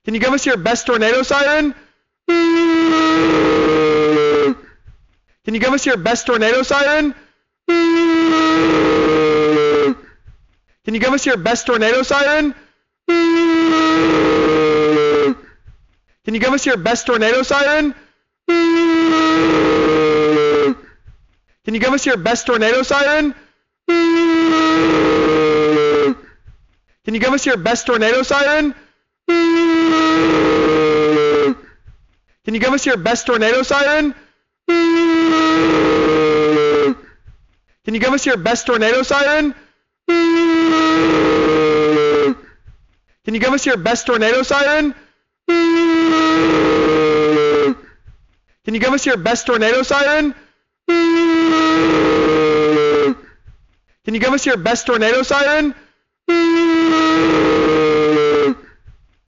Can you give us your best tornado siren? Can you give us your best tornado siren? Can you give us your best tornado siren? Can you give us your best tornado siren? Can you give us your best tornado siren? Can you give us your best tornado siren? Can you give us your best tornado siren? Can you give us your best tornado siren? Can you give us your best tornado siren? Can you give us your best tornado siren? Can you give us your best tornado siren?